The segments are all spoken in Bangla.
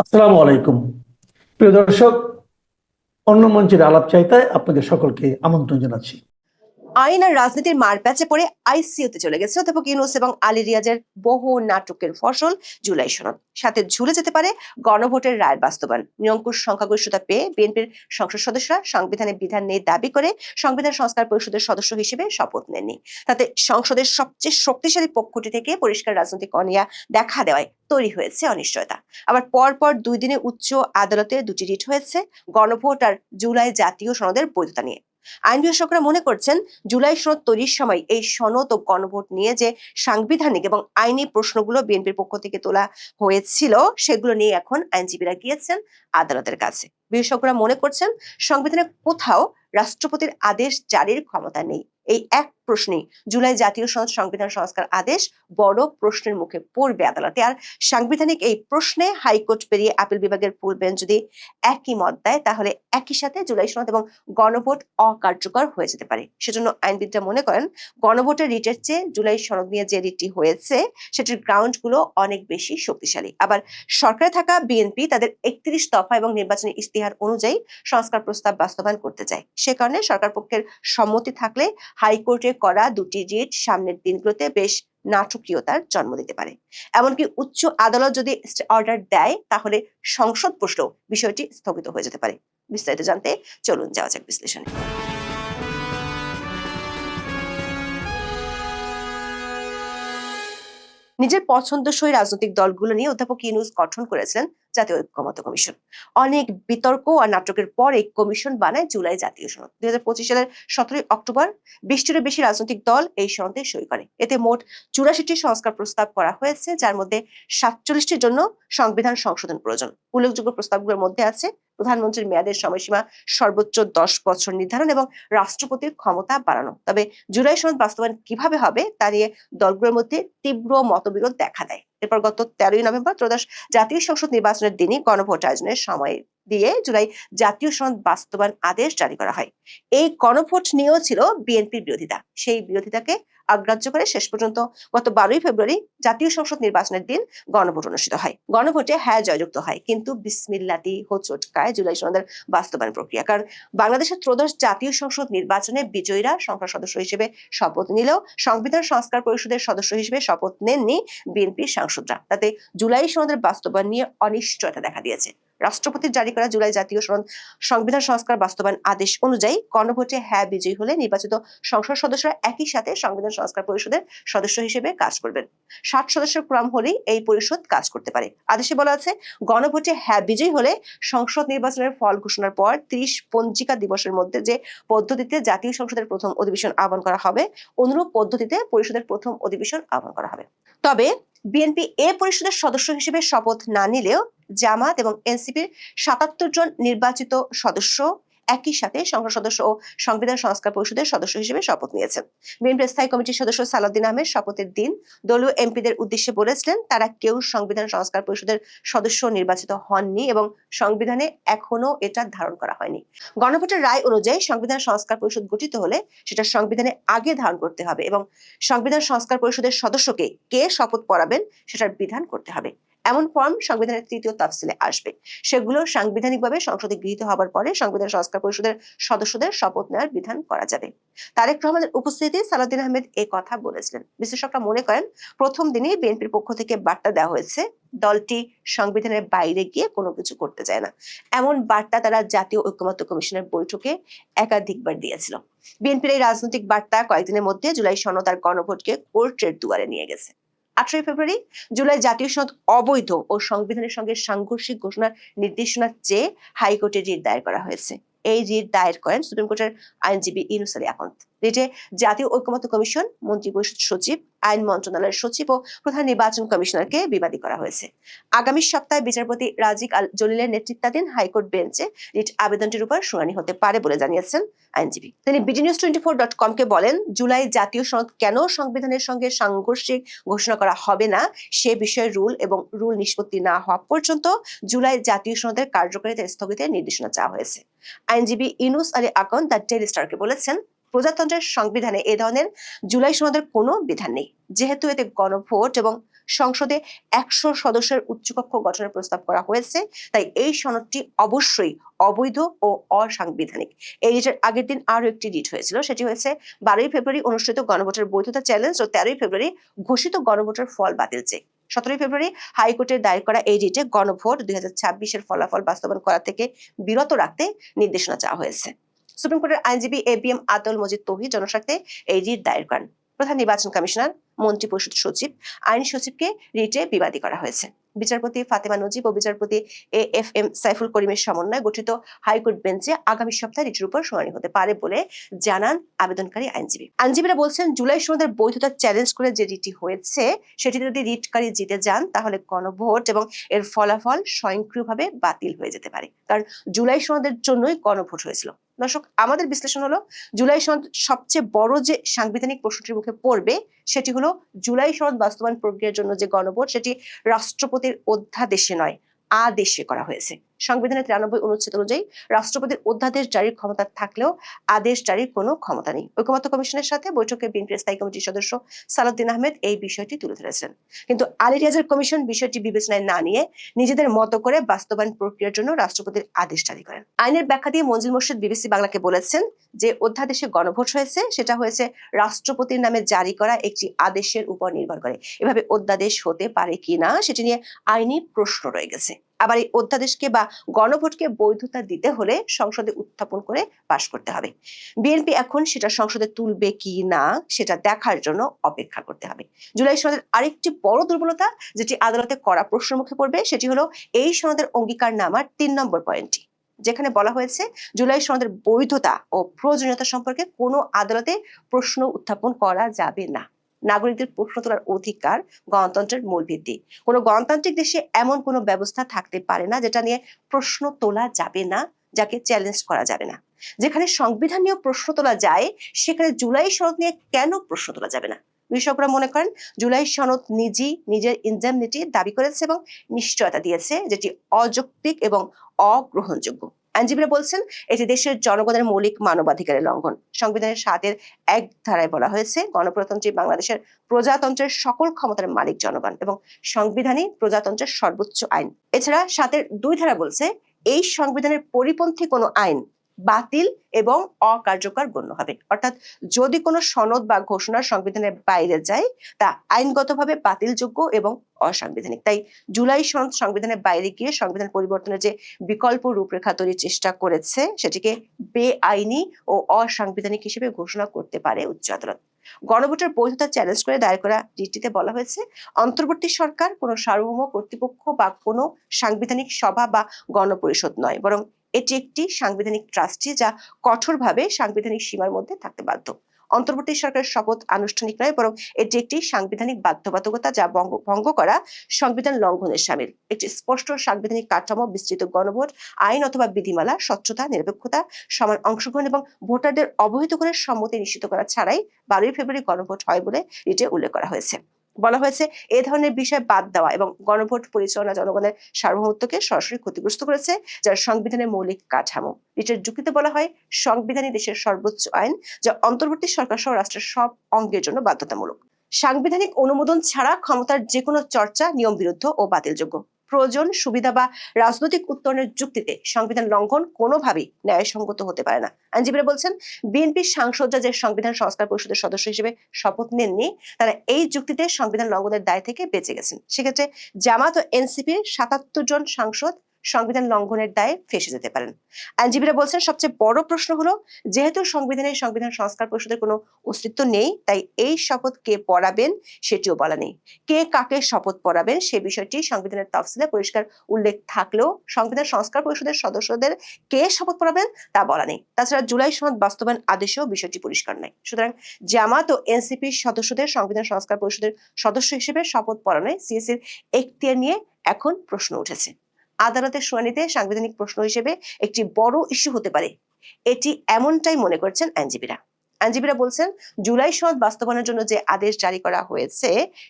আসসালামু আলাইকুম। প্রিয় দর্শক, অন্য মঞ্চের আলাপ চাইতায় আপনাদের সকলকে আমন্ত্রণ জানাচ্ছি। আইন আর রাজনীতির মারপ্যাচে পড়ে আইসিইউতে চলে গেছে অধ্যাপক ইউনূস এবং আলী রিয়াজের বহু নাটকের ফসল জুলাই সনদ। সাথে ঝুলে যেতে পারে গণভোটের রায়ের বাস্তবায়ন। নিরঙ্কুশ সংখ্যাগরিষ্ঠতা পেয়ে বিএনপির সংসদ সদস্যরা সংবিধানে বিধান নেই দাবি করে সংবিধান সংস্কার পরিষদের সদস্য হিসেবে শপথ নেননি। তাতে সংসদের সবচেয়ে শক্তিশালী পক্ষটি থেকে পরিষ্কার রাজনৈতিক অনিয়া দেখা দেওয়ায় তৈরি হয়েছে অনিশ্চয়তা। আবার পরপর 2 দিনে উচ্চ আদালতে দুটি রিট হয়েছে গণভোট আর জুলাই জাতীয় সনদের বৈধতা নিয়ে। আইন বিশেষজ্ঞরা মনে করছেন, জুলাই সনদ তৈরির সময় এই সনদ ও গণভোট নিয়ে যে সাংবিধানিক এবং আইনি প্রশ্নগুলো বিএনপির পক্ষ থেকে তোলা হয়েছিল, সেগুলো নিয়ে এখন আইনজীবীরা গিয়েছেন আদালতের কাছে। বিশেষজ্ঞরা মনে করছেন, সংবিধানে কোথাও রাষ্ট্রপতির আদেশ জারির ক্ষমতা নেই। এই এক প্রশ্নেই জুলাই জাতীয় সনদ সংবিধান সংস্কার আদেশ বড় প্রশ্নের মুখে পড়বে আদালতে। আর সাংবিধানিক এই প্রশ্নে হাইকোর্ট পেরিয়ে আপিল বিভাগের ফুল বেঞ্চ যদি একই মত দেয়, তাহলে একই সাথে জুলাই সনদ এবং গণভোট অকার্যকর হয়ে যেতে পারে। সেজন্য আইনবিদরা মনে করেন, গণভোটের রিটের চেয়ে জুলাই সনদ নিয়ে যে রিটটি হয়েছে সেটির গ্রাউন্ড গুলো অনেক বেশি শক্তিশালী। আবার সরকারে থাকা বিএনপি তাদের 31 দফা এবং নির্বাচনী ইশতেহার অনুযায়ী সংস্কার প্রস্তাব বাস্তবায়ন করতে চায়। সে কারণে সরকার পক্ষের সম্মতি থাকলে হাইকোর্টে করা দুটি রিট সামনের দিনগুলোতে বেশ নাটকীয়তার জন্ম দিতে পারে। এমনকি উচ্চ আদালত যদি অর্ডার দেয়, তাহলে সংসদ বসলেও বিষয়টি স্থগিত হয়ে যেতে পারে। বিস্তারিত জানতে চলুন যাওয়া যাক বিশ্লেষণে। নিজের পছন্দসই রাজনৈতিক দলগুলো নিয়ে অধ্যাপক ইউনূস গঠন করেছিলেন জাতীয় ঐক্যমত্য কমিশন। অনেক বিতর্ক আর নাটকের পর এই কমিশন বানায় জুলাই জাতীয় সনদ। 2025 সালের 17 অক্টোবর 20টিরও বেশি রাজনৈতিক দল এই সনদে সই করে। এতে মোট 84টি সংস্কার প্রস্তাব করা হয়েছে, যার মধ্যে 47টির জন্য সংবিধান সংশোধন প্রয়োজন। উল্লেখযোগ্য প্রস্তাবগুলোর মধ্যে আছে প্রধানমন্ত্রীর মেয়াদের সময়সীমা সর্বোচ্চ 10 বছর নির্ধারণ এবং রাষ্ট্রপতির ক্ষমতা বাড়ানো। তবে জুলাই সনদ বাস্তবায়ন কিভাবে হবে তা নিয়ে দলগুলোর মধ্যে তীব্র মতবিরোধ দেখা দেয়। এরপর গত 13 নভেম্বর ত্রয়োদশ জাতীয় সংসদ নির্বাচনের দিনই গণভোট আয়োজনের সময় দিয়ে জুলাই জাতীয় সনদ বাস্তবায়ন আদেশ জারি করা হয়। এই গণভোট নিয়েও ছিল বিএনপির বিরোধিতা। সেই বিরোধিতাকে অগ্রাহ্য করে শেষ পর্যন্ত গত 12 ফেব্রুয়ারি জাতীয় সংসদ নির্বাচনের দিন গণভোট অনুষ্ঠিত হয়। গণভোটে হ্যাঁ জয়যুক্ত হয়, কিন্তু বিসমিল্লাতি হোঁচট খায় জুলাই সনদের বাস্তবায়ন প্রক্রিয়া। কারণ বাংলাদেশের ত্রয়োদশ জাতীয় সংসদ নির্বাচনে বিজয়ীরা সংসদ সদস্য হিসেবে শপথ নিলেও সংবিধান সংস্কার পরিষদের সদস্য হিসেবে শপথ নেননি বিএনপির সাংসদরা। তাতে জুলাই সনদের বাস্তবায়ন নিয়ে অনিশ্চয়তা দেখা দিয়েছে। রাষ্ট্রপতির জারি করা জুলাই জাতীয় সনদ সংবিধান সংস্কার বাস্তবায়ন আদেশ অনুযায়ী গণভোটে হ্যাঁ বিজয়ী হলে নির্বাচিত সংসদ সদস্যরা একই সাথে সংবিধান সংস্কার পরিষদের সদস্য হিসেবে কাজ করবেন। 60 সদস্যের ক্রম হলেই এই পরিষদ কাজ করতে পারে। আদেশে বলা আছে, গণভোটে হ্যাঁ বিজয়ী হলে সংসদ নির্বাচনের ফল ঘোষণার পর 30 পঞ্জিকা দিবসের মধ্যে যে পদ্ধতিতে জাতীয় সংসদের প্রথম অধিবেশন আহ্বান করা হবে, অনুরূপ পদ্ধতিতে পরিষদের প্রথম অধিবেশন আহ্বান করা হবে। তবে বিএনপি এ পরিষদের সদস্য হিসেবে শপথ না নিলেও জামাত এবং এনসিপির 77 জন নির্বাচিত সদস্য একই সাথে সংসদ সদস্য ও সংবিধান সংস্কার পরিষদের সদস্য হিসেবে শপথ নিয়েছেন। বিএনপির স্থায়ী কমিটির সদস্য সালাউদ্দিন আহমেদ শপথের দিন দলীয় এমপিদের উদ্দেশ্যে বলেছিলেন, তারা কেউ সংবিধান সংস্কার পরিষদের সদস্য নির্বাচিত হননি এবং সংবিধানে এখনো এটা ধারণ করা হয়নি। গণভোটের রায় অনুযায়ী সংবিধান সংস্কার পরিষদ গঠিত হলে সেটা সংবিধানে আগে ধারণ করতে হবে এবং সংবিধান সংস্কার পরিষদের সদস্যকে কে শপথ পড়াবেন সেটার বিধান করতে হবে। এমন ফর্ম সংবিধানের 3য় তফসিলে আসবে। সেগুলো সাংবিধানিকভাবে সংসদে গৃহীত হবার পরে সংবিধান সংস্কার পরিষদের সদস্যদের শপথ নেওয়ার বিধান করা যাবে। তারেক রহমানের উপস্থিতিতে সালাউদ্দিন আহমেদ এই কথা বলেছিলেন। বিশ্লেষকরা মনে করেন, প্রথম দিনেই বিএনপির পক্ষ থেকে বার্তা দেওয়া হয়েছে দলটি সংবিধানের বাইরে গিয়ে কোনো কিছু করতে চায় না। এমন বার্তা তারা জাতীয় ঐক্যমত্য কমিশনের বৈঠকে একাধিকবার দিয়েছিল। বিএনপির এই রাজনৈতিক বার্তা কয়েকদিনের মধ্যে জুলাই সনদ আর গণভোটকে কোর্টের দুয়ারে নিয়ে গেছে। 18 ফেব্রুয়ারি জুলাই জাতীয় সনদ অবৈধ ও সংবিধানের সঙ্গে সাংঘর্ষিক ঘোষণার নির্দেশনা চেয়ে হাইকোর্টে রিট দায়ের করা হয়েছে। এই রিট দায়ের করেন সুপ্রিম কোর্টের আইনজীবী ইউনূস আলী আকন্দ। রিটে জাতীয় ঐক্যমত্য কমিশন, মন্ত্রিপরিষদ সচিব, আইন মন্ত্রণালয়ের সচিব ও প্রধান নির্বাচন কমিশনারকে বিবাদী করা হয়েছে। আগামী সপ্তাহে বিচারপতি রাজিক আল জলিলের নেতৃত্বাধীন হাইকোর্ট বেঞ্চে রিট আবেদনটির উপর শুনানি হতে পারে বলে জানিয়েছেন আইনজীবী। তিনি bdnews24.com কে বলেন, জুলাই জাতীয় সনদ কেন সংবিধানের সঙ্গে সাংঘর্ষিক ঘোষণা করা হবে না সে বিষয়ে রুল নিষ্পত্তি না হওয়া পর্যন্ত জুলাই জাতীয় সনদের কার্যকারিতা স্থগিতের নির্দেশনা চাওয়া হয়েছে। আইনজীবী ইউনূস আলী আকন্দ দ্য ডেইলি স্টারকে বলেছেন, প্রজাতন্ত্রের সংবিধানে এ ধরনের জুলাই সনদের কোনো বিধান নেই। যেহেতু এতে গণভোট এবং সংসদে 100 সদস্যের উচ্চকক্ষ গঠনের প্রস্তাব করা হয়েছে, তাই এই সনদটি অবশ্যই অবৈধ ও অসাংবিধানিক। এই রিটের আগের দিন আরো একটি রিট হয়েছিল, সেটি হয়েছে 12ই ফেব্রুয়ারি অনুষ্ঠিত গণভোটের বৈধতা চ্যালেঞ্জ ও 13ই ফেব্রুয়ারি ঘোষিত গণভোটের ফল বাতিল চেয়ে। 17ই ফেব্রুয়ারি হাইকোর্টের দায়ের করা এই রিটে গণভোট 2026-এর ফলাফল বাস্তবায়ন করা থেকে বিরত রাখতে নির্দেশনা চাওয়া হয়েছে। সুপ্রিম কোর্টের আইনজীবী এবিএম আতাউল মজিদ তৌহিদ জনস্বার্থে এই রিট দায়ের করেন। প্রধান নির্বাচন কমিশনার, মন্ত্রিপরিষদ সচিব, আইন সচিবকে রিটে বিবাদী করা হয়েছে। বিচারপতি ফাতেমা নজিব ও বিচারপতি AFM সাইফুল করিমের সমন্বয়ে গঠিত হাইকোর্ট বেঞ্চে আগামী সপ্তাহে রিটের উপর শুনানি হতে পারে বলে জানান আবেদনকারী আইনজীবী। আইনজীবীরা বলছেন, জুলাই সনদের বৈধতা চ্যালেঞ্জ করে যে রিটটি হয়েছে সেটিতে যদি রিটকারী জিতে যান তাহলে গণভোট এবং এর ফলাফল স্বয়ংক্রিয়ভাবে বাতিল হয়ে যেতে পারে, কারণ জুলাই সনদের জন্যই গণভোট হয়েছিল। দর্শক, আমাদের বিশ্লেষণ হলো জুলাই সনদ সবচেয়ে বড় যে সাংবিধানিক প্রশ্নটির মুখে পড়বে সেটি হলো জুলাই সনদ বাস্তবায়ন প্রক্রিয়ার জন্য যে গণভোট সেটি রাষ্ট্রপতির অধ্যাদেশে নয়, আদেশে করা হয়েছে। সংবিধানের 93 অনুচ্ছেদ অনুযায়ী রাষ্ট্রপতির অধ্যাদেশ জারির ক্ষমতা থাকলেও আদেশ জারির কোনো ক্ষমতা নেই। ঐকমত্য কমিশনের সাথে বৈঠকে বিএনপির স্থায়ী কমিটির সদস্য সালাউদ্দিন আহমেদ এই বিষয়টি তুলে ধরেছেন, কিন্তু আলী রিয়াজের কমিশন বিষয়টি বিবেচনায় না নিয়ে নিজেদের মতো করে বাস্তবায়ন প্রক্রিয়ার জন্য রাষ্ট্রপতির আদেশ জারি করেন। আইনের ব্যাখ্যা দিয়ে মঞ্জিল মোর্শেদ বিবিসি বাংলাকে বলেছেন, যে অধ্যাদেশে গণভোট হয়েছে সেটা হয়েছে রাষ্ট্রপতির নামে জারি করা একটি আদেশের উপর নির্ভর করে। এভাবে অধ্যাদেশ হতে পারে কিনা সেটি নিয়ে আইনি প্রশ্ন রয়ে গেছে। আবার এই অধ্যাদেশকে বা গণভোটকে বৈধতা দিতে হলে সংসদে উত্থাপন করে পাশ করতে হবে। বিএনপি এখন সেটা সংসদে তুলবে কি না সেটা দেখার জন্য অপেক্ষা করতে হবে। জুলাই সনদের আরেকটি বড় দুর্বলতা যেটি আদালতে কড়া প্রশ্নের মুখে পড়বে সেটি হলো এই সনদের অঙ্গীকারনামার 3 নম্বর পয়েন্টটি, যেখানে বলা হয়েছে জুলাই সনদের বৈধতা ও প্রয়োজনীয়তা সম্পর্কে কোনো আদালতে প্রশ্ন উত্থাপন করা যাবে না। নাগরিকদের প্রশ্ন তোলার অধিকার গণতন্ত্রের মূল ভিত্তি। কোনো গণতান্ত্রিক দেশে এমন কোনো ব্যবস্থা থাকতে পারে না যেটা নিয়ে প্রশ্ন তোলা যাবে না, যাকে চ্যালেঞ্জ করা যাবে না। যেখানে সংবিধান নিয়ে প্রশ্ন তোলা যায় সেখানে জুলাই সনদ নিয়ে কেন প্রশ্ন তোলা যাবে না? বিশেষজ্ঞরা মনে করেন জুলাই সনদ নিজের ইনডেমনিটি দাবি করেছে এবং নিশ্চয়তা দিয়েছে, যেটি অযৌক্তিক এবং অগ্রহণযোগ্য। আইনজীবীরা বলছেন এটি দেশের জনগণের মৌলিক মানবাধিকারের লঙ্ঘন। সংবিধানের 7-এর 1 ধারায় বলা হয়েছে, গণপ্রজাতন্ত্রী বাংলাদেশের প্রজাতন্ত্রের সকল ক্ষমতার মালিক জনগণ এবং সংবিধানই প্রজাতন্ত্রের সর্বোচ্চ আইন। এছাড়া 7-এর 2 ধারা বলছে, এই সংবিধানের পরিপন্থী কোনো আইন বাতিল এবং অকার্যকর গণ্য হবে। অর্থাৎ যদি কোনো সনদ বা ঘোষণা সংবিধানের বাইরে যায় তা আইনগতভাবে বাতিলযোগ্য এবং অসাংবিধানিক। তাই জুলাই সনদ সংবিধানের বাইরে গিয়ে সংবিধান পরিবর্তনের যে বিকল্প রূপরেখা তৈরির চেষ্টা করেছে সেটিকে বেআইনি ও অসাংবিধানিক হিসেবে ঘোষণা করতে পারে উচ্চ আদালত। গণভোটের বৈধতা চ্যালেঞ্জ করে দায়ের করা রিটটিতে বলা হয়েছে, অন্তর্বর্তী সরকার কোনো সার্বভৌম কর্তৃপক্ষ বা কোনো সাংবিধানিক সভা বা গণপরিষদ নয়, বরং এটি একটি সাংবিধানিক ট্রাস্টি যা কঠোরভাবে সাংবিধানিক সীমার মধ্যে থাকতে বাধ্য। অন্তর্বর্তী সরকারের শপথ আনুষ্ঠানিক নয়, বরং এটি একটি সাংবিধানিক বাধ্যবাধকতা যা ভঙ্গ করা সংবিধান লঙ্ঘনের শামিল। একটি স্পষ্ট সাংবিধানিক কাঠামো, বিস্তৃত গণভোট আইন অথবা বিধিমালা, স্বচ্ছতা, নিরপেক্ষতা, সমান অংশগ্রহণ এবং ভোটারদের অবহিত করে সম্মতি নিশ্চিত করা ছাড়াই 12ই ফেব্রুয়ারি গণভোট হয় বলে রিটে উল্লেখ করা হয়েছে। বলা হয়েছে এ ধরনের বিষয় বাদ দেওয়া এবং গণভোট পরিচালনা জনগণের সার্বভৌমত্বকে সরাসরি ক্ষতিগ্রস্ত করেছে, যার সংবিধানের মৌলিক কাঠামো। রিটের যুক্তিতে বলা হয়, সংবিধানই দেশের সর্বোচ্চ আইন যা অন্তর্বর্তী সরকার সহ রাষ্ট্রের সব অঙ্গের জন্য বাধ্যতামূলক। সাংবিধানিক অনুমোদন ছাড়া ক্ষমতার যে কোনো চর্চা নিয়ম বিরুদ্ধ ও বাতিলযোগ্য। প্রয়োজন, সুবিধা বা রাজনৈতিক উত্তরণের যুক্তিতে সংবিধান লঙ্ঘন কোনোভাবেই ন্যায়সঙ্গত হতে পারে না। আইনজীবীরা বলছেন, বিএনপির সাংসদরা যে সংবিধান সংস্কার পরিষদের সদস্য হিসেবে শপথ নেননি তারা এই যুক্তিতে সংবিধান লঙ্ঘনের দায় থেকে বেঁচে গেছেন। সেক্ষেত্রে জামাত ও এনসিপির 77 জন সাংসদ সংবিধান লঙ্ঘনের দায়ে ফেঁসে যেতে পারেন। আইনজীবীরা বলছেন, সবচেয়ে বড় প্রশ্ন হলো যেহেতু সংবিধান সংস্কার পরিষদের কোনো অস্তিত্ব নেই, তাই এই শপথ কে পড়াবেন সেটিও বলা নেই। কে কাকে শপথ পড়াবেন সে বিষয়টি সংবিধানের তফসিলে পরিষ্কার উল্লেখ থাকলেও সংবিধান সংস্কার পরিষদের সদস্যদের কে শপথ পড়াবেন তা বলা নেই। তাছাড়া জুলাই সনদ বাস্তবায়ন আদেশেও বিষয়টি পরিষ্কার নয়। সুতরাং জামাত ও এনসিপির সদস্যদের সংবিধান সংস্কার পরিষদের সদস্য হিসেবে শপথ পড়ানোয় সিএসির এখতিয়ার নিয়ে এখন প্রশ্ন উঠেছে। আদালতের শুনানিতে সাংবিধানিক প্রশ্ন হিসেবে একটি বড় ইস্যু হতে পারে, এটি এমনটাই মনে করছেন আইনজীবীরা। আইনজীবীরা বলছেন, জুলাই সনদ বাস্তবায়নের জন্য যে আদেশ জারি করা হয়েছে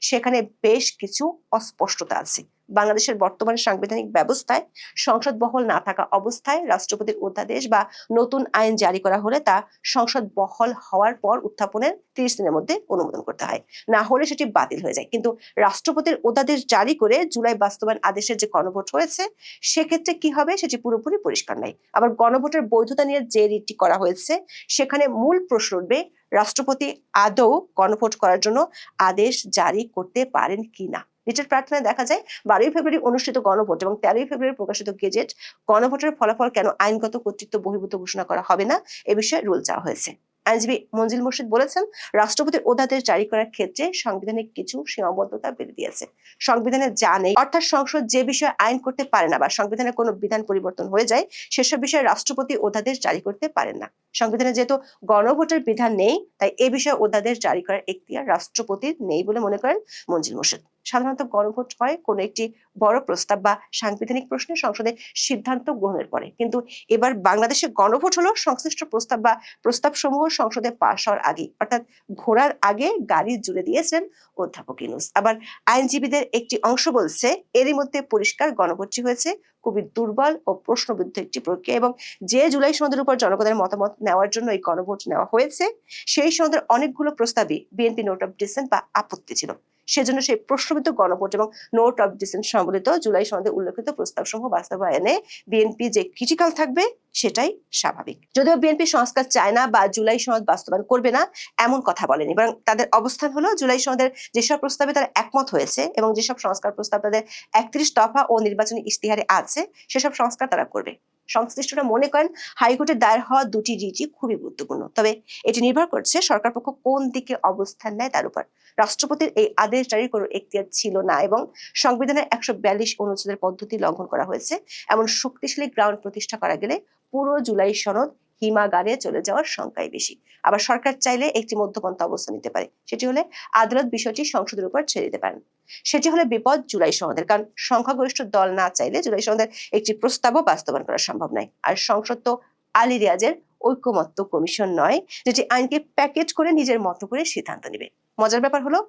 সেখানে বেশ কিছু অস্পষ্টতা আছে। বাংলাদেশের বর্তমান সাংবিধানিক ব্যবস্থায় সংসদ বহাল না থাকা অবস্থায় রাষ্ট্রপতির অধ্যাদেশ বা নতুন আইন জারি করা হলে তা সংসদ বহাল হওয়ার পর উত্থাপনের 30 দিনের মধ্যে অনুমোদন করতে হয়, না হলে সেটি বাতিল হয়ে যায়। কিন্তু রাষ্ট্রপতির অধ্যাদেশ জারি করে জুলাই বাস্তবায়ন আদেশের যে গণভোট হয়েছে সেক্ষেত্রে কি হবে সেটি পুরোপুরি পরিষ্কার নাই। আবার গণভোটের বৈধতা নিয়ে যে রিটটি করা হয়েছে সেখানে মূল প্রশ্ন উঠবে, রাষ্ট্রপতি আদৌ গণভোট করার জন্য আদেশ জারি করতে পারেন কিনা। রিটের প্রার্থনায় দেখা যায় 12ই ফেব্রুয়ারি অনুষ্ঠিত গণভোট এবং 13ই ফেব্রুয়ারি প্রকাশিত গেজেট গণভোটের ফলাফল কেন আইনগত কর্তৃত্ব বহির্ভূত ঘোষণা করা হবে না এ বিষয়ে রুল চাওয়া হয়েছে। আইনজীবী মঞ্জিল মুর্শিদ বলেছেন, রাষ্ট্রপতির অধ্যাদেশ জারি করার ক্ষেত্রে সাংবিধানিক কিছু সীমাবদ্ধতা বেঁধে দিয়েছে। সংবিধানে যা নেই, অর্থাৎ সংসদ যে বিষয়ে আইন করতে পারে না বা সংবিধানের কোনো বিধান পরিবর্তন হয়ে যায় সেসব বিষয়ে রাষ্ট্রপতি অধ্যাদেশ জারি করতে পারেন না। সংবিধানে যেহেতু গণভোটের বিধান নেই তাই এ বিষয়ে অধ্যাদেশ জারি করার এখতিয়ার রাষ্ট্রপতির নেই বলে মনে করেন মঞ্জিল মুর্শিদ। সাধারণত গণভোট হয় কোনো একটি বড় প্রস্তাব বা সাংবিধানিক প্রশ্নে সংসদে সিদ্ধান্ত গ্রহণের পরে, কিন্তু এবার বাংলাদেশে গণভোট হলো সংশ্লিষ্ট প্রস্তাব বা প্রস্তাব সমূহ সংসদে পাশ হওয়ার আগে, অর্থাৎ ঘোড়ার আগে গাড়ি জুড়ে দিয়েছেন অধ্যাপক ইউনূস। আবার আইনজীবীদের একটি অংশ বলছে এরই মধ্যে পরিষ্কার গণভোটটি হয়েছে খুবই দুর্বল ও প্রশ্নবিদ্ধ একটি প্রক্রিয়া এবং যে জুলাই সনদের উপর জনগণের মতামত নেওয়ার জন্য এই গণভোট নেওয়া হয়েছে সেই সনদের অনেকগুলো প্রস্তাবই বিএনপি নোট অফ ডিসেন্ট বা আপত্তি ছিল। সেজন্য সেই প্রশ্নবিদ্ধ গণভোট এবং নোট অফ ডিসেন্ট সম্বলিত জুলাই সনদে উল্লেখিত প্রস্তাবসমূহ বাস্তবায়নে বিএনপি যে ক্রিটিক্যাল থাকবে সেটাই স্বাভাবিক। যদিও বিএনপি সংস্কার চায় না বা জুলাই সনদ বাস্তবায়ন করবে না এমন কথা বলেনি, বরং তাদের অবস্থান হলো জুলাই সনদের যেসব প্রস্তাবে তারা একমত হয়েছে এবং যেসব সংস্কার প্রস্তাব তাদের 31 দফা ও নির্বাচনী ইশতেহারে আছে সেসব সংস্কার তারা করবে। সংশ্লিষ্টরা মনে করেন হাইকোর্টে দায়ের হওয়া দুটি রিটই খুবই গুরুত্বপূর্ণ, তবে এটি নির্ভর করছে সরকার পক্ষ কোন দিকে অবস্থান নেয় তার উপর। রাষ্ট্রপতির এই আদেশ জারির কোনো এখতিয়ার ছিল না এবং সংবিধানের 142 অনুচ্ছেদের পদ্ধতি লঙ্ঘন করা হয়েছে এমন শক্তিশালী গ্রাউন্ড প্রতিষ্ঠা করা গেলে পুরো জুলাই সনদ হিমাগারে চলে যাওয়ার সংখ্যাই বেশি। আবার সরকার চাইলে একটি মধ্যপন্থা অবস্থান নিতে পারে, সেটি হলে আদালত বিষয়টি সংসদের উপর ছেড়ে দিতে পারেন। সেটি হলে বিপদ জুলাই সনদের, কারণ সংখ্যাগরিষ্ঠ দল না চাইলে জুলাই সনদের একটি প্রস্তাবও বাস্তবায়ন করা সম্ভব নয়। আর সংসদ তো আলী রিয়াজের ঐকমত্য কমিশন নয় যেটি আইনকে প্যাকেজ করে নিজের মতো করে সিদ্ধান্ত নেবে। মজার ব্যাপার হলো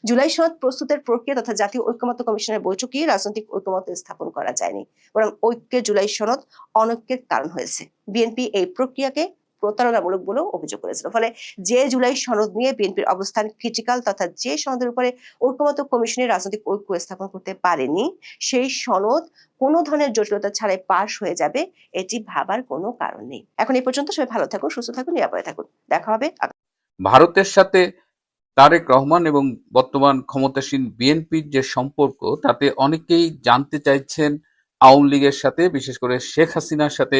জুলাই সনদ প্রস্তুতের প্রক্রিয়া তথা জাতীয় ঐকমত্য কমিশনের বৈঠকে রাজনৈতিক ঐকমত্য স্থাপন করা যায়নি, বরং ঐক্যে জুলাই সনদ অনৈক্যের কারণ হয়েছে। বিএনপি এই প্রক্রিয়াকে প্রতারণামূলক বলেও অভিযোগ করেছিল। ফলে যে জুলাই সনদ নিয়ে বিএনপির অবস্থান ক্রিটিক্যাল তথা যে সনদের উপরে ঐকমত্য কমিশনের রাজনৈতিক ঐক্য স্থাপন করতে পারেনি সেই সনদ কোনো ধরনের জটিলতা ছাড়াই পাশ হয়ে যাবে এটি ভাবার কোনো কারণ নেই। এখন এই পর্যন্ত সবাই ভালো থাকুন, সুস্থ থাকুন, নিরাপদে থাকুন। দেখা হবে। ভারতের সাথে তারেক রহমান এবং বর্তমান ক্ষমতাসীন বিএনপির যে সম্পর্ক তাতে অনেকেই জানতে চাইছেন আওয়ামী লীগের সাথে, বিশেষ করে শেখ হাসিনার সাথে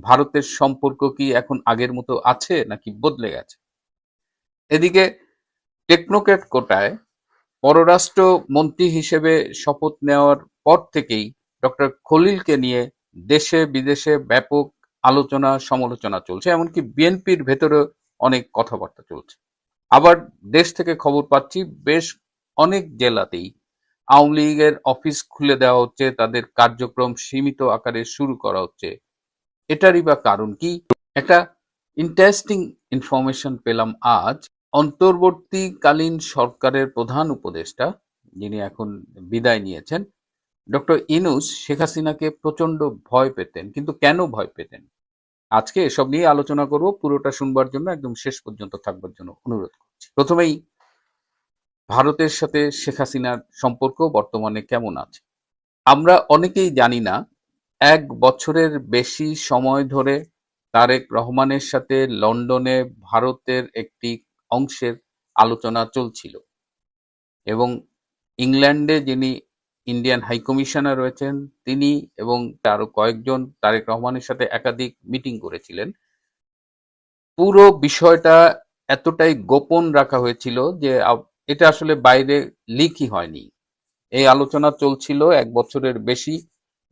ভারতের সম্পর্ক কি এখন আগের মতো আছে নাকি বদলে গেছে। এদিকে টেকনোক্র্যাট কোটায় পররাষ্ট্র মন্ত্রী হিসেবে শপথ নেওয়ার পর থেকেই ডক্টর খলিলকে নিয়ে দেশে বিদেশে ব্যাপক আলোচনা সমালোচনা চলছে, এমনকি বিএনপির ভেতরে অনেক কথাবার্তা চলছে। আবার দেশ থেকে খবর পাচ্ছি বেশ অনেক জেলাতেই আওয়ামী লীগের অফিস খুলে দেওয়া হচ্ছে, তাদের কার্যক্রম সীমিত আকারে শুরু করা হচ্ছে। এটারই বা কারণ কি? একটা ইন্টারেস্টিং ইনফরমেশন পেলাম আজ। অন্তর্বর্তীকালীন সরকারের প্রধান উপদেষ্টা, যিনি এখন বিদায় নিয়েছেন, ডক্টর ইউনূস শেখ হাসিনাকে প্রচন্ড ভয় পেতেন। কিন্তু কেন ভয় পেতেন, আজকে এসব নিয়ে আলোচনা করব। পুরোটা শুনবার জন্য একদম শেষ পর্যন্ত থাকবার জন্য অনুরোধ করছি। প্রথমেই ভারতের সাথে শেখ হাসিনার সম্পর্ক বর্তমানে কেমন আছে। আমরা অনেকেই জানি না, 1 বছরের বেশি সময় ধরে তারেক রহমানের সাথে লন্ডনে ভারতের একটি অংশের আলোচনা চলছিল এবং ইংল্যান্ডে যিনি ইন্ডিয়ান হাইকমিশনার রয়েছেন তিনি এবং আরো কয়েকজন তারেক রহমানের সাথে একাধিক মিটিং করেছিলেন। পুরো বিষয়টা এতটাই গোপন রাখা হয়েছিল যে এটা আসলে বাইরে লিকই হয়নি। এই আলোচনা চলছিল 1 বছরের বেশি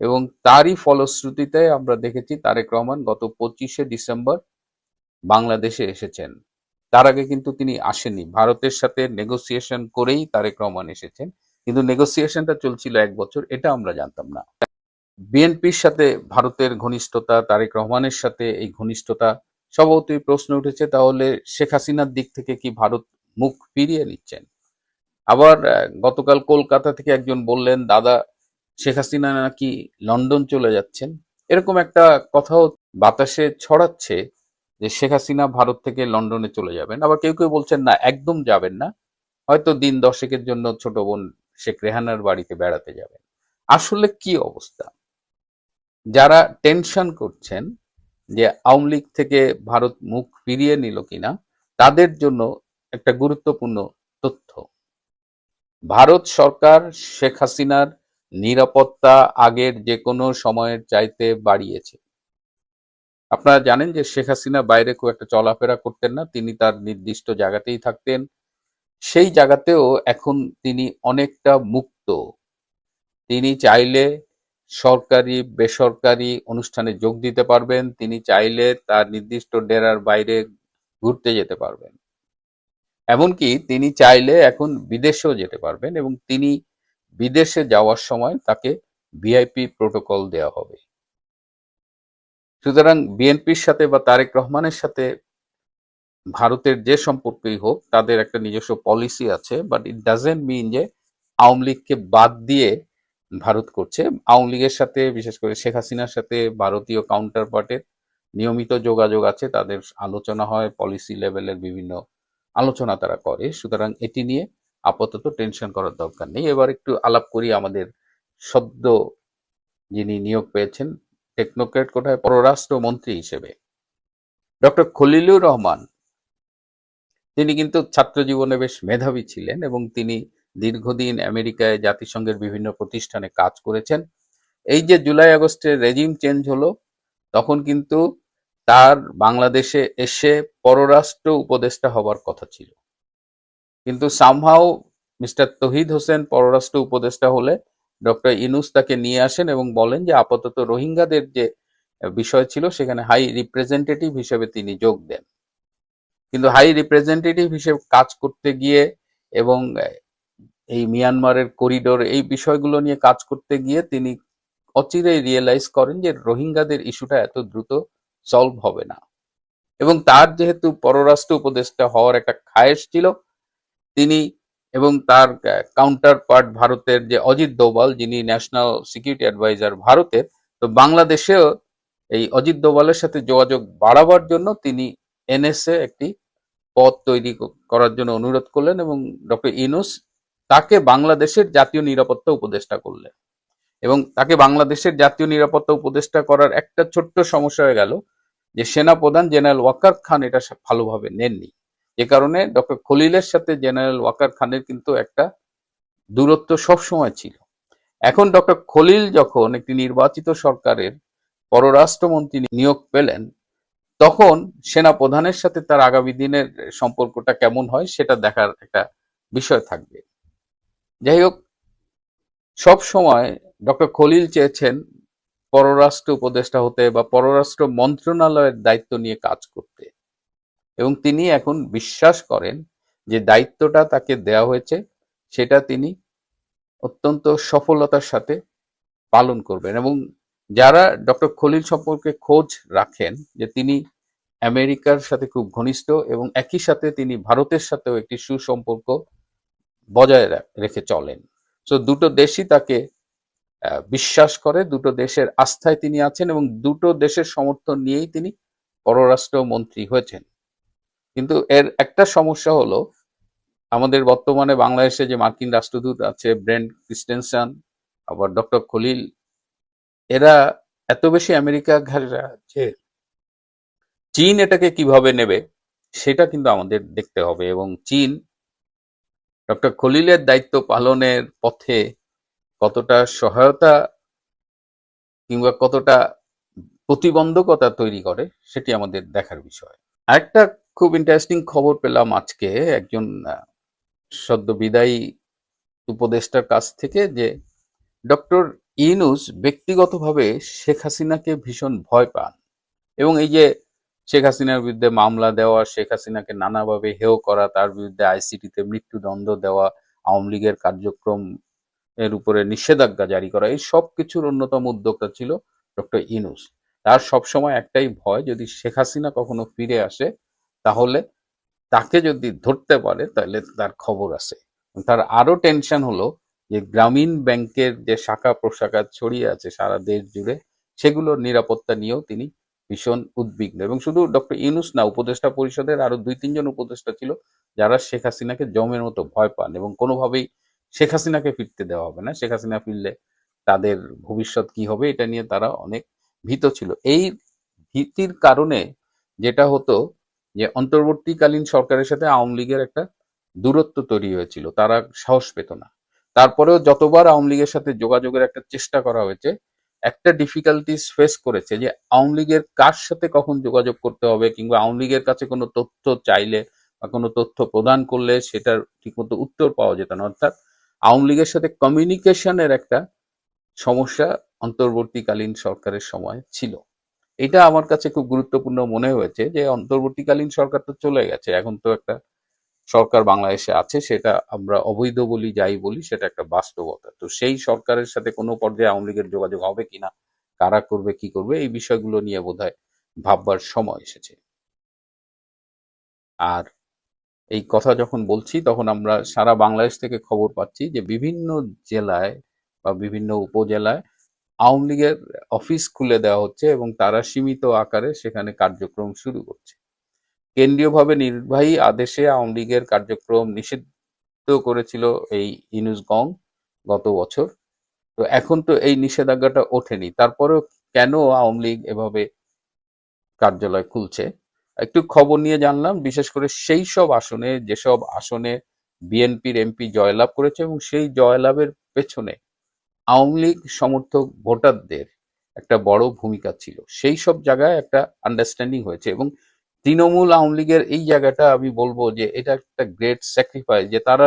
এবং তারই ফলশ্রুতিতে আমরা দেখেছি তারেক রহমান গত 25শে ডিসেম্বর বাংলাদেশে এসেছেন। তার আগে কিন্তু তিনি আসেননি। ভারতের সাথে নেগোসিয়েশন করেই তারেক রহমান এসেছেন, কিন্তু নেগোসিয়েশনটা চলছিল 1 বছর, এটা আমরা জানতাম না। বিএনপির সাথে ভারতের ঘনিষ্ঠতা, তারেক রহমানের সাথে এই ঘনিষ্ঠতা, স্বভাবতই প্রশ্ন উঠেছে তাহলে শেখ হাসিনার দিক থেকে কি ভারত মুখ ফিরিয়ে নিচ্ছেন। আবার গতকাল কলকাতা থেকে একজন বললেন, দাদা শেখ হাসিনা নাকি লন্ডন চলে যাচ্ছেন, এরকম একটা কথাও বাতাসে ছড়াচ্ছে যে শেখ হাসিনা ভারত থেকে লন্ডনে চলে যাবেন। আবার কেউ কেউ বলছেন না, একদম যাবেন না, হয়তো দিন 10 জন্য ছোট বোন শেখ রেহানার বাড়িতে বেড়াতে যাবেন। আসলে কি অবস্থা? যারা টেনশন করছেন যে আওয়ামী লীগ থেকে ভারত মুখ ফিরিয়ে নিল কিনা, তাদের জন্য একটা গুরুত্বপূর্ণ তথ্য। ভারত সরকার শেখ হাসিনার নিরাপত্তা আগের যে কোনো সময়ের চাইতে বাড়িয়েছে। আপনারা জানেন যে শেখ হাসিনা বাইরে খুব একটা চলাফেরা করতেন না, তিনি তার নির্দিষ্ট জায়গাতেই থাকতেন। সেই জায়গাতেও এখন তিনি অনেকটা মুক্ত। তিনি চাইলে সরকারি বেসরকারি অনুষ্ঠানে যোগ দিতে পারবেন, তিনি চাইলে তার নির্দিষ্ট ডেরার বাইরে ঘুরতে যেতে পারবেন, এমনকি তিনি চাইলে এখন বিদেশেও যেতে পারবেন, এবং তিনি বিদেশে যাওয়ার সময় তাকে ভিআইপি প্রোটোকল দেওয়া হবে। সুতরাং বিএনপির সাথে বা তারেক রহমানের সাথে ভারতের যে সম্পর্কই হোক, তাদের একটা নিজস্ব পলিসি আছে, বাট ইট ডাজেন্ট মিন যে আওয়ামী লীগকে বাদ দিয়ে ভারত করছে। আওয়ামী লীগের সাথে, বিশেষ করে শেখ হাসিনার সাথে ভারতীয় কাউন্টার পার্টের নিয়মিত যোগাযোগ আছে, তাদের আলোচনা হয়, পলিসি লেভেলের বিভিন্ন আলোচনা তারা করে। সুতরাং এটি নিয়ে আপাতত টেনশন করার দরকার নেই। এবার একটু আলাপ করি আমাদের সদ্য যিনি নিয়োগ পেয়েছেন টেকনোক্রেট কোটায় পররাষ্ট্র মন্ত্রী হিসেবে, ডক্টর খলিলুর রহমান। তিনি কিন্তু ছাত্র জীবনে বেশ মেধাবী ছিলেন এবং তিনি দীর্ঘদিন আমেরিকায় জাতিসংঘের বিভিন্ন প্রতিষ্ঠানে কাজ করেছেন। এই যে জুলাই আগস্টে রেজিম চেঞ্জ হলো, তখন কিন্তু তার বাংলাদেশে এসে পররাষ্ট্র উপদেষ্টা হবার কথা ছিল, কিন্তু সামহাও মিস্টার তহিদ হোসেন পররাষ্ট্র উপদেষ্টা হলে ডক্টর ইনুস তাকে নিয়ে আসেন এবং বলেন যে আপাতত রোহিঙ্গাদের যে বিষয় ছিল সেখানে হাই রিপ্রেজেন্টেটিভ হিসেবে তিনি যোগ দেন। কিন্তু হাই রিপ্রেজেন্টেটিভ হিসেবে কাজ করতে গিয়ে এবং এই মিয়ানমারের করিডোর এই বিষয়গুলো নিয়ে কাজ করতে গিয়ে তিনি অচিরেই রিয়েলাইজ করেন যে রোহিঙ্গাদের ইস্যুটা এত দ্রুত সলভ হবে না, এবং তার যেহেতু পররাষ্ট্র উপদেষ্টা হওয়ার একটা খায়েশ ছিল, তিনি এবং তার কাউন্টার পার্ট ভারতের যে অজিত দোভাল, যিনি ন্যাশনাল সিকিউরিটি অ্যাডভাইজার ভারতের, তো বাংলাদেশেও এই অজিত দোভালের সাথে যোগাযোগ বাড়াবার জন্য তিনি এনএসএ একটি পদ তৈরি করার জন্য অনুরোধ করলেন, এবং ডক্টর ইউনূস তাকে বাংলাদেশের জাতীয় নিরাপত্তা উপদেষ্টা করলেন। এবং তাকে বাংলাদেশের জাতীয় নিরাপত্তা উপদেষ্টা করার একটা ছোট্ট সমস্যা হয়ে গেল যে সেনাপ্রধান জেনারেল ওয়াকার খান এটা ভালোভাবে নেননি, যে কারণে ডক্টর খলিলের সাথে জেনারেল ওয়াকার খানের কিন্তু একটা দূরত্ব সবসময় ছিল। এখন ডক্টর খলিল যখন একটি নির্বাচিত সরকারের পররাষ্ট্রমন্ত্রী নিয়োগ পেলেন, তখন সেনা প্রধানের সাথে তার আগামী দিনের সম্পর্কটা কেমন হয় সেটা দেখার একটা বিষয় থাকবে। যাই হোক, সব সময় ডক্টর খলিল চেয়েছেন পররাষ্ট্র উপদেষ্টা হতে বা পররাষ্ট্র মন্ত্রণালয়ের দায়িত্ব নিয়ে কাজ করতে, এবং তিনি এখন বিশ্বাস করেন যে দায়িত্বটা তাকে দেওয়া হয়েছে সেটা তিনি অত্যন্ত সফলতার সাথে পালন করবেন। এবং যারা ডক্টর খলিল সম্পর্কে খোঁজ রাখেন, যে তিনি আমেরিকার সাথে খুব ঘনিষ্ঠ এবং একই সাথে তিনি ভারতের সাথেও একটি সুসম্পর্ক বজায় রেখে চলেন। তো দুটো দেশই তাকে বিশ্বাস করে, দুটো দেশের আস্থায় তিনি আছেন এবং দুটো দেশের সমর্থন নিয়েই তিনি পররাষ্ট্র মন্ত্রী হয়েছেন। কিন্তু এর একটা সমস্যা হলো, আমাদের বর্তমানে বাংলাদেশে যে মার্কিন রাষ্ট্রদূত আছে ব্রেন্ট ক্রিস্টেনসন, আবার ডক্টর খলিল, এরা এত বেশি আমেরিকা ঘেরা যে চীন এটাকে কিভাবে নেবে সেটা কিন্তু আমাদের দেখতে হবে। এবং চীন ডক্টর খলিলের দায়িত্ব পালনের পথে কতটা সহায়তা কিংবা কতটা প্রতিবন্ধকতা তৈরি করে সেটি আমাদের দেখার বিষয়। আরেকটা খুব ইন্টারেস্টিং খবর পেলাম আজকে একজন সদ্য বিদায়ী উপদেষ্টার কাছ থেকে, যে ডক্টর ইউনূস ব্যক্তিগতভাবে শেখ হাসিনাকে ভীষণ ভয় পান, এবং এই যে শেখ হাসিনার বিরুদ্ধে মামলা দেওয়া, শেখ হাসিনাকে নানাভাবে হেয় করা, তার বিরুদ্ধে আইসিটিতে মৃত্যুদণ্ড দেওয়া, আওয়ামী লীগের কার্যক্রম এর উপরে নিষেধাজ্ঞা জারি করা, এই সব কিছুর অন্যতম উদ্যোক্তা ছিল ডক্টর ইউনূস। তার সবসময় একটাই ভয়, যদি শেখ হাসিনা কখনো ফিরে আসে তাহলে তাকে যদি ধরতে পারে তাহলে তার খবর আছে। তার আরো টেনশন হলো যে গ্রামীণ ব্যাংকের যে শাখা প্রশাখা ছড়িয়ে আছে সারা দেশ জুড়ে, সেগুলোর নিরাপত্তা নিয়েও তিনি ভীষণ উদ্বিগ্ন। এবং শুধু ডক্টর ইউনূস না, উপদেষ্টা পরিষদের আরো 2-3 জন উপদেষ্টা ছিল যারা শেখ হাসিনাকে জমের মতো ভয় পান এবং কোনোভাবেই শেখ হাসিনাকে ফিরতে দেওয়া হবে না, শেখ হাসিনা ফিরলে তাদের ভবিষ্যৎ কি হবে এটা নিয়ে তারা অনেক ভীত ছিল। এই ভীতির কারণে যেটা হতো যে অন্তর্বর্তীকালীন সরকারের সাথে আওয়ামী লীগের একটা দূরত্ব তৈরি হয়েছিল, তারা সাহস পেত না। তারপরেও যতবার আওয়ামী লীগের সাথে যোগাযোগের একটা চেষ্টা করা হয়েছে, একটা ডিফিকাল্টিস ফেস করেছে যে আওয়ামী লীগের কার সাথে কখন যোগাযোগ করতে হবে, কিংবা আওয়ামী লীগের কাছে কোনো তথ্য চাইলে বা কোনো তথ্য প্রদান করলে সেটার ঠিকমতো উত্তর পাওয়া যেত না। অর্থাৎ আওয়ামী লীগের সাথে কমিউনিকেশনের একটা সমস্যা অন্তর্বর্তীকালীন সরকারের সময় ছিল। এটা আমার কাছে খুব গুরুত্বপূর্ণ মনে হয়েছে যে অন্তর্বর্তীকালীন সরকার তো চলে গেছে, এখন তো একটা সরকার বাংলাদেশে আছে, সেটা আমরা অবৈধ বলি যাই বলি, সেটা একটা বাস্তবতা। তো সেই সরকারের সাথে কোনো পর্যায়ে আওয়ামী লীগের যোগাযোগ হবে কিনা, কারা করবে কি করবে, এই বিষয়গুলো নিয়ে বোধহয় ভাববার সময় এসেছে। আর এই কথা যখন বলছি তখন আমরা সারা বাংলাদেশ থেকে খবর পাচ্ছি যে বিভিন্ন জেলায় বা বিভিন্ন উপজেলায় আওয়ামী লীগের অফিস খুলে দেওয়া হচ্ছে এবং তারা সীমিত আকারে সেখানে কার্যক্রম শুরু করছে। কেন্দ্রীয়ভাবে নির্বাহী আদেশে আওয়ামী লীগের কার্যক্রম নিষিদ্ধ করেছিল এই ইউনূস গং গত বছর। তো এখন তো এই নিষেধাজ্ঞাটা ওঠেনি, তারপরেও কেন আওয়ামী লীগ এভাবে কার্যালয় খুলছে? একটু খবর নিয়ে জানলাম, বিশেষ করে সেই সব আসনে, যেসব আসনে বিএনপির এমপি জয়লাভ করেছে এবং সেই জয়লাভের পেছনে আওয়ামী লীগ সমর্থক ভোটারদের একটা বড় ভূমিকা ছিল। সেই সব জায়গায় একটা আন্ডারস্ট্যান্ডিং হয়েছে এবং তৃণমূল আওয়ামী লীগের এই জায়গাটা আমি বলবো যে এটা একটা গ্রেট স্যাক্রিফাইস, যে তারা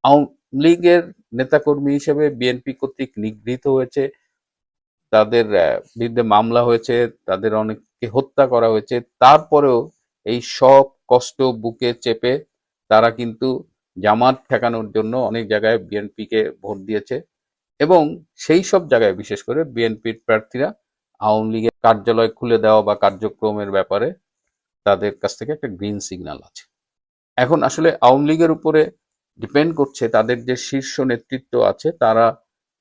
আওয়ামী লীগের নেতাকর্মী হিসেবে বিএনপি কর্তৃক নিগৃহীত হয়েছে, তাদের বিরুদ্ধে মামলা হয়েছে, তাদের অনেককে হত্যা করা হয়েছে, তারপরেও এই সব কষ্ট বুকে চেপে তারা কিন্তু জামাত ঠেকানোর জন্য অনেক জায়গায় বিএনপিকে ভোট দিয়েছে এবং সেই সব জায়গায় বিশেষ করে বিএনপির প্রার্থীরা আওয়ামী লীগের কার্যালয় খুলে দেওয়া বা কার্যক্রমের ব্যাপারে তাদের কাছ থেকে একটা গ্রিন সিগন্যাল আছে। এখন আসলে আওয়ামী লীগের উপরে ডিপেন্ড করছে তাদের যে শীর্ষ নেতৃত্ব আছে তারা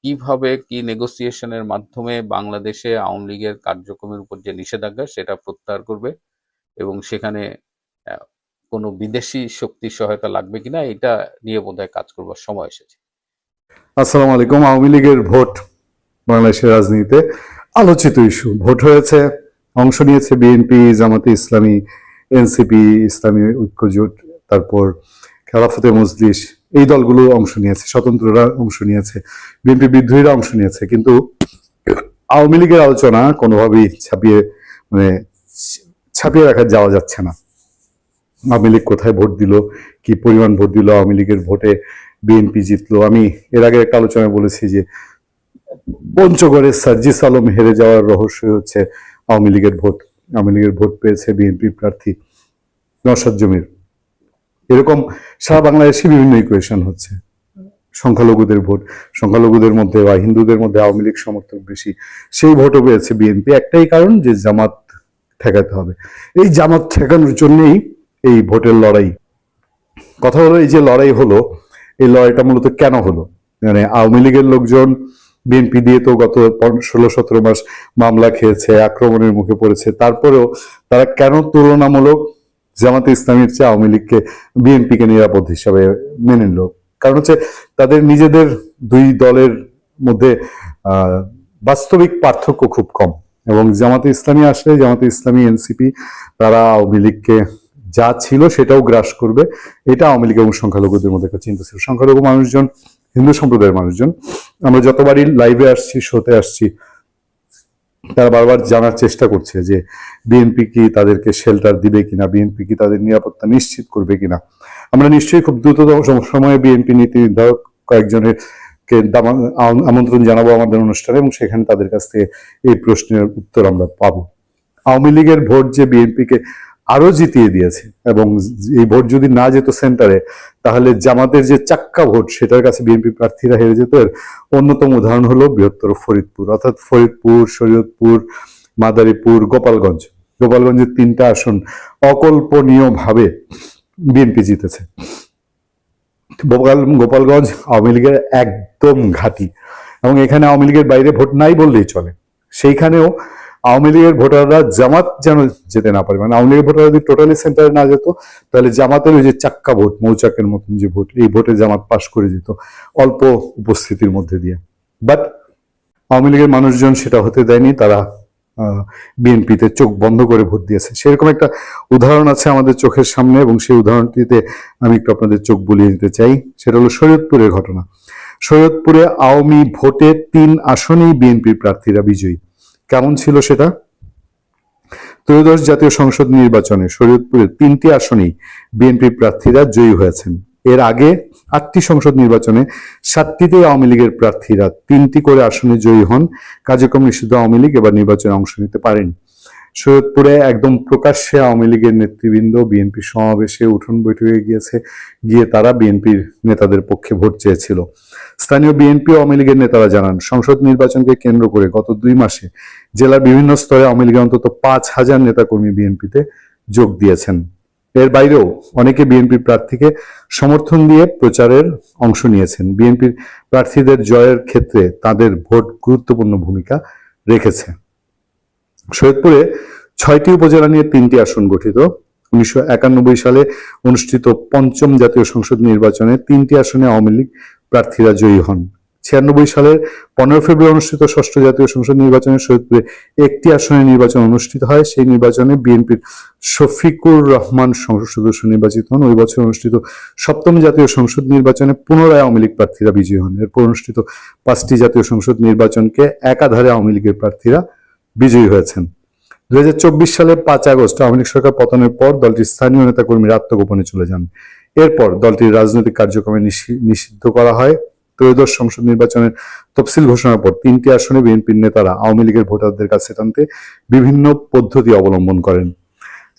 কিভাবে কি নেগোসিয়েশনের মাধ্যমে বাংলাদেশে আওয়ামী লীগের কার্যক্রমের উপর যে নিষেধাজ্ঞা সেটা প্রত্যাহার করবে এবং সেখানে কোনো বিদেশি শক্তির সহায়তা লাগবে কিনা এটা নিয়ে বোধহয় কাজ করবার সময় এসেছে। আসসালামু আলাইকুম। আওয়ামী লীগের ভোট বাংলাদেশের রাজনীতিতে আলোচিত ইস্যু। ভোট হয়েছে, অংশ নিয়েছে বিএনপি, জামাতে ইসলামী, এনসিপি, ইসলামী ঐক্যজোট, তারপর খেলাফতে মজলিস, এই দলগুলো অংশ নিয়েছে, স্বতন্ত্ররা অংশ নিয়েছে, বিএনপি বিদ্রোহীরা অংশ নিয়েছে। কিন্তু আওয়ামী লীগের আলোচনা কোনোভাবেই ছাপিয়ে রাখা যাওয়া যাচ্ছে না। আওয়ামী লীগ কোথায় ভোট দিল, কি পরিমাণ ভোট দিল, আওয়ামী লীগের ভোটে বিএনপি জিতলো। আমি এর আগে একটা আলোচনায় বলেছি যে পঞ্চগড়ের সার্জিস আলম হেরে যাওয়ার রহস্য হচ্ছে আওয়ামী লীগের ভোট। আওয়ামী লীগের ভোট পেয়েছে বিএনপি প্রার্থী নওশাদ জমির। এরকম সারা বাংলাদেশে বিভিন্ন ইকুয়েশন হচ্ছে। সংখ্যালঘুদের ভোট, সংখ্যালঘুদের মধ্যে বা হিন্দুদের মধ্যে আওয়ামী লীগ সমর্থক বেশি, সেই ভোটও পেয়েছে বিএনপি। একটাই কারণ, যে জামাত ঠেকাতে হবে। এই জামাত ঠেকানোর জন্যই এই ভোটের লড়াই। কথা হলো, এই যে লড়াই হলো, এই লড়াইটা মূলত কেন হলো? মানে আওয়ামী লীগের লোকজন বিএনপি দিয়ে তো গত 16-17 মাস মামলা খেয়েছে, আক্রমণের মুখে পড়েছে, তারপরেও তারা কেন তুলনামূলক জামাতে ইসলামীর চেয়ে আওয়ামী লীগকে, বিএনপিকে নিরাপদ হিসাবে মেনে নিল? কারণ হচ্ছে তাদের নিজেদের দুই দলের মধ্যে বাস্তবিক পার্থক্য খুব কম। এবং জামাতে ইসলামী আসলে, জামাতে ইসলামী, এনসিপি, তারা আওয়ামী লীগকে যা ছিল সেটাও গ্রাস করবে, এটা আওয়ামী লীগ এবং সংখ্যালঘুদের মধ্যে একটা চিন্তা ছিল। সংখ্যালঘু মানুষজন, হিন্দু সম্প্রদায়ের মানুষজন, আমরা যতবারই লাইভে আসছি, শোতে আসছি, তারা বারবার জানার চেষ্টা করছে যে বিএনপি কি তাদেরকে শেল্টার দিবে কিনা, বিএনপি কি তাদের নিরাপত্তা নিশ্চিত করবে কিনা। আমরা নিশ্চয়ই খুব দ্রুততম সময়ে বিএনপি নীতি নির্ধারক কয়েকজনের আমন্ত্রণ জানাবো আমাদের অনুষ্ঠানে এবং সেখানে তাদের কাছ থেকে এই প্রশ্নের উত্তর আমরা পাবো। আওয়ামী লীগের ভোট যে বিএনপিকে আরো জিতিয়ে দিয়েছে, এবং এই ভোট যদি না যেত সেন্টারে, তাহলে জামাতের যে চাক্কা ভোট সেটার কাছে বিএনপি প্রার্থীরা হেরে যেত। এর অন্যতম উদাহরণ হলো বৃহত্তর ফরিদপুর, অর্থাৎ ফরিদপুর, শরীয়তপুর, মাদারীপুর, গোপালগঞ্জ। গোপালগঞ্জের 3টা আসন অকল্পনীয়ভাবে বিএনপি জিতেছে। গোপালগঞ্জ আওয়ামী লীগের একদম ঘাঁটি, এবং এখানে আওয়ামী লীগের বাইরে ভোট নাই বললেই চলে। সেইখানেও আওয়ামী লীগের ভোটাররা জামাত যেন যেতে না পারে, মানে আওয়ামী লীগের ভোটাররা যদি টোটালি সেন্টারে না যেত, তাহলে জামাতের ওই যে চাক্কা ভোট, মৌচাকের মতন যে ভোট, এই ভোটে জামাত পাশ করে যেত অল্প উপস্থিতির মধ্যে দিয়ে। বাট আওয়ামী লীগের মানুষজন সেটা হতে দেয়নি, তারা বিএনপিতে চোখ বন্ধ করে ভোট দিয়েছে। সেরকম একটা উদাহরণ আছে আমাদের চোখের সামনে, এবং সেই উদাহরণটিতে আমি একটু আপনাদের চোখ বুলিয়ে দিতে চাই। সেটা হলো শরীয়তপুরের ঘটনা। শরীয়তপুরে আওয়ামী ভোটে 3 আসনেই বিএনপির প্রার্থীরা বিজয়ী। কেমন ছিল সেটা? ত্রয়োদশ জাতীয় সংসদ নির্বাচনে শরীয়তপুরের 3টি আসনেই বিএনপির প্রার্থীরা জয়ী হয়েছেন। এর আগে 8টি সংসদ নির্বাচনে 7টিতে আওয়ামী লীগের প্রার্থীরা 3টি করে আসনে জয়ী হন। কার্যক্রম নিষিদ্ধ আওয়ামী লীগ এবার নির্বাচনে অংশ নিতে পারেনি। শরীয়তপুরে একদম প্রকাশ্যে আওয়ামী লীগের নেতৃবৃন্দ বিএনপি সমাবেশে উঠোন বৈঠকে গিয়ে তারা বিএনপির নেতাদের পক্ষে ভোট চেয়েছিল। স্থানীয় বিএনপি ও আওয়ামী লীগের নেতারা জানান, সংসদ নির্বাচনকে কেন্দ্র করে গত 2 মাসে জেলার বিভিন্ন স্তরে আওয়ামী লীগের অন্তত 5,000 নেতাকর্মী বিএনপিতে যোগ দিয়েছেন। এর বাইরেও অনেকে বিএনপির প্রার্থীকে সমর্থন দিয়ে প্রচারের অংশ নিয়েছেন। বিএনপির প্রার্থীদের জয়ের ক্ষেত্রে তাদের ভোট গুরুত্বপূর্ণ ভূমিকা রেখেছে। শরীয়তপুরে 6টি উপজেলা নিয়ে 3টি আসন গঠিত। 1991 সালে অনুষ্ঠিত 5ম জাতীয় সংসদ নির্বাচনে 3টি আসনে আওয়ামী লীগ প্রার্থীরা জয়ী হন। 96 সালের 15 ফেব্রুয়ারি অনুষ্ঠিত 6ষ্ঠ জাতীয় সংসদ নির্বাচনে শরীয়তপুরে 1টি আসনে নির্বাচন অনুষ্ঠিত হয়। সেই নির্বাচনে বিএনপির শফিকুর রহমান সংসদ সদস্য নির্বাচিত হন। ওই বছর অনুষ্ঠিত 7ম জাতীয় সংসদ নির্বাচনে পুনরায় আওয়ামী লীগ প্রার্থীরা বিজয়ী হন। এরপর অনুষ্ঠিত 5টি জাতীয় সংসদ নির্বাচনকে একাধারে আওয়ামী লীগের প্রার্থীরা বিজয়ী হয়েছেন। 2024 সালের 5 আগস্ট আওয়ামী লীগ সরকার পতনের পর দলটির স্থানীয় নেতাকর্মীরা আত্মগোপনে চলে যান। এরপর দলটির রাজনৈতিক কার্যক্রমে নিষিদ্ধ করা হয়। ত্রয়োদশ সংসদ নির্বাচনের তফসিল ঘোষণার পর 3টি আসনে বিএনপির নেতারা আওয়ামী লীগের ভোটারদের কাছে টানতে বিভিন্ন পদ্ধতি অবলম্বন করেন।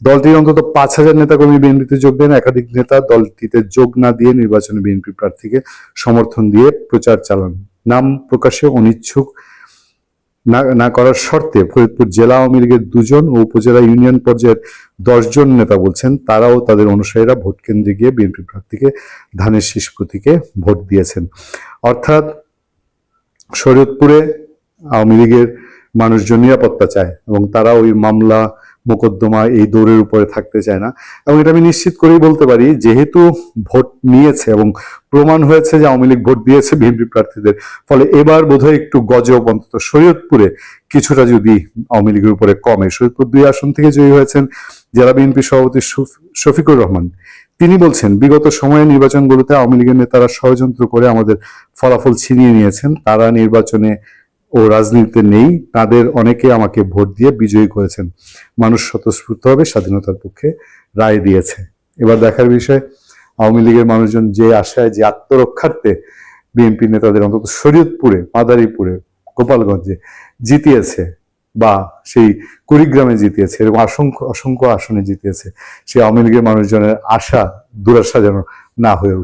দলটির অন্তত 5,000 নেতাকর্মী বিএনপিতে যোগ দেন। একাধিক নেতা দলটিতে যোগ না দিয়ে নির্বাচনে বিএনপি প্রার্থীকে সমর্থন দিয়ে প্রচার চালান। নাম প্রকাশে অনিচ্ছুক না করার শর্তে ফরিদপুর জেলা আওয়ামী লীগের 2 জন ও উপজেলা ইউনিয়ন পর্যায়ের 10 জন নেতা বলছেন তারাও তাদের অনুসারীরা ভোট কেন্দ্রে গিয়ে বিএনপি প্রার্থীকে ধানের শীষ প্রতীকে ভোট দিয়েছেন। অর্থাৎ শরীয়তপুরে আওয়ামী লীগের মানুষজন নিরাপত্তা চায়, এবং তারা ওই মামলা মোকদ্দমা এই দৌড়ের উপরে থাকতে চায় না। এবং এটা আমি নিশ্চিত করেই বলতে পারি, যেহেতু ভোট নিয়েছে এবং প্রমাণ হয়েছে যে আওয়ামী লীগ ভোট দিয়েছে বিএনপি প্রার্থীদের, ফলে এবার বোধহয় একটু গজব অন্তত শরীয়তপুরে কিছুটা যদি আওয়ামী লীগের উপরে কমে। শরীয়তপুর 2 আসন থেকে জয়ী হয়েছেন জেলা বিএনপি সভাপতি শফিকুর রহমান। তিনি বলছেন, বিগত সময়ে নির্বাচনগুলোতে আওয়ামী লীগের নেতারা ষড়যন্ত্র করে আমাদের ফলাফল ছিনিয়ে নিয়েছেন। তারা নির্বাচনে ও রাজনীতিতে নেই, তাদের অনেকে আমাকে ভোট দিয়ে বিজয়ী করেছেন। মানুষ স্বতঃস্ফূর্তভাবে স্বাধীনতার পক্ষে রায় দিয়েছে। এবার দেখার বিষয়, আওয়ামী লীগের মানুষজন যে আশায়, যে আত্মরক্ষার্থে বিএনপি নেতাদের অন্তত শরীয়তপুরে, মাদারীপুরে, গোপালগঞ্জে জিতিয়েছে, বা সেই কুড়িগ্রামে জিতিয়েছে, এরকম অসংখ্য আসনে জিতিয়েছে, সেই আওয়ামী লীগের মানুষজনের আশা দুরাশা যেন না হয়ে